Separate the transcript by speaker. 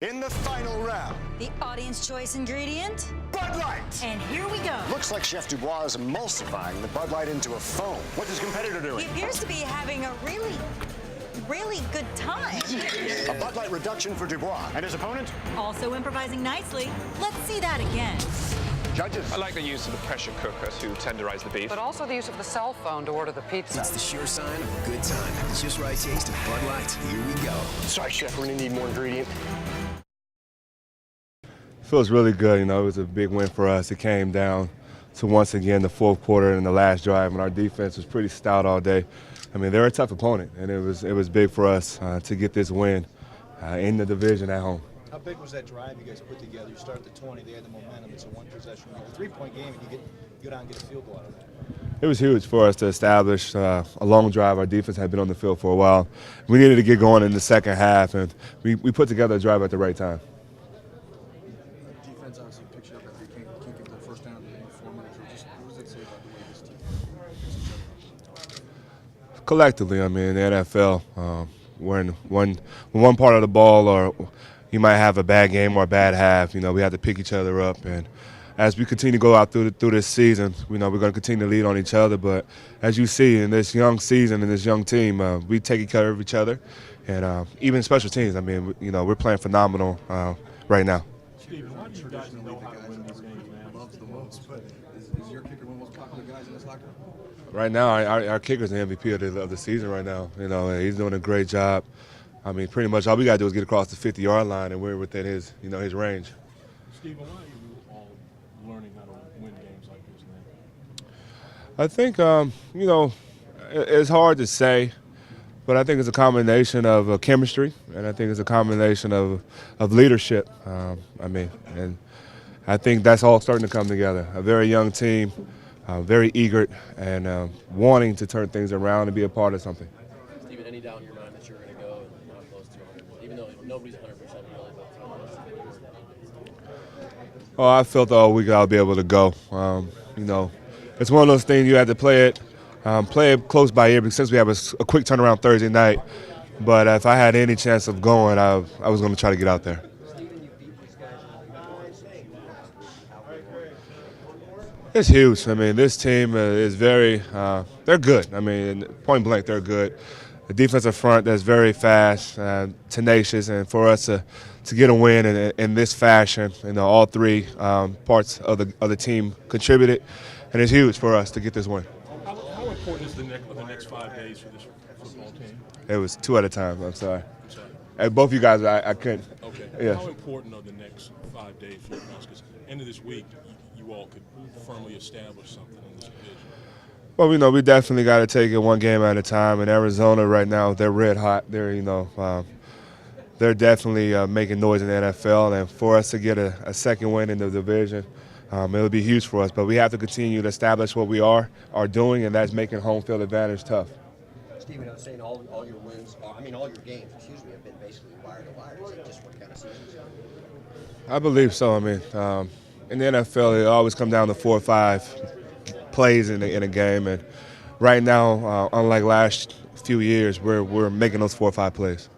Speaker 1: In the final round,
Speaker 2: the audience choice ingredient,
Speaker 1: Bud Light.
Speaker 2: And here we go.
Speaker 1: Looks like Chef Dubois is emulsifying the Bud Light into a foam. What's his competitor doing?
Speaker 2: He appears to be having a really good time.
Speaker 1: A Bud Light reduction for Dubois. And his opponent?
Speaker 2: Also improvising nicely. Let's see that again.
Speaker 1: Judges.
Speaker 3: I like the use of the pressure cooker to tenderize the beef.
Speaker 4: But also the use of the cell phone to order the pizza.
Speaker 5: It's the sure sign of a good time. It's just right taste of Bud Light. Here we go.
Speaker 1: Sorry, Chef, we're gonna need more ingredient.
Speaker 6: Feels really good. You know, it was a big win for us. It came down to, once again, the fourth quarter and the last drive, and our defense was pretty stout all day. I mean, they're a tough opponent, and it was big for us to get this win in the division at home.
Speaker 7: How big was that drive you guys put together? You start at the 20, they had the momentum. It's a one-possession, a three-point game, and you go down and get a field goal out of it.
Speaker 6: It was huge for us to establish a long drive. Our defense had been on the field for a while. We needed to get going in the second half, and we put together a drive at the right time.
Speaker 7: Defense obviously picks you up after you can't get that first down in 4 minutes. What does that say about the way this team plays?
Speaker 6: Collectively, I mean, in the NFL, we're in one part of the ball, or you might have a bad game or a bad half. You know, we have to pick each other up, and as we continue to go out through this season, you know, we're going to continue to lead on each other. But as you see in this young season and this young team, we take care of each other, and even special teams. I mean, you know, we're playing phenomenal right now.
Speaker 7: Steven, why do you guys know how to win these games, man? Loves the most, but is your kicker one of the most popular guys in this locker room?
Speaker 6: Right now, our kicker's the MVP of the season right now. You know, he's doing a great job. I mean, pretty much all we got to do is get across the 50-yard line, and we're within his range.
Speaker 8: Steven, why are you all learning how to win games like this, man?
Speaker 6: I think, you know, it's hard to say, but I think it's a combination of chemistry, and I think it's a combination of leadership. I mean, and I think that's all starting to come together. A very young team, very eager, and wanting to turn things around and be a part of something.
Speaker 9: Steven, any doubt in your mind that you're going to go and not close to 100, even though nobody's 100% really, but
Speaker 6: oh, I felt all week I'll be able to go. You know, it's one of those things you have to play it close by ear, because since we have a quick turnaround Thursday night. But if I had any chance of going, I was going to try to get out there. It's huge. I mean, this team is very they're good. I mean, point blank, they're good. The defensive front that's very fast, tenacious, and for us to get a win in this fashion, you know, all three parts of the team contributed, and it's huge for us to get this win.
Speaker 8: How important is the next 5 days for this football team?
Speaker 6: It was 2 at a time. I'm sorry. And both you guys, I couldn't.
Speaker 8: Okay.
Speaker 6: Yeah.
Speaker 8: How important are the next 5 days for you guys? Because end of this week, you all could firmly establish something in this division.
Speaker 6: Well, you know, we definitely got to take it one game at a time. In Arizona right now, they're red hot. They're, you know, they're definitely making noise in the NFL. And for us to get a second win in the division, it'll be huge for us. But we have to continue to establish what we are doing, and that's making home field advantage tough.
Speaker 9: Steven, I was saying all your wins, all your games, have been basically wire to wire. Is it just what kind of seasons?
Speaker 6: I believe so. I mean, in the NFL, it always comes down to 4 or 5 plays in a game, and right now, unlike last few years, we're making those 4 or 5 plays.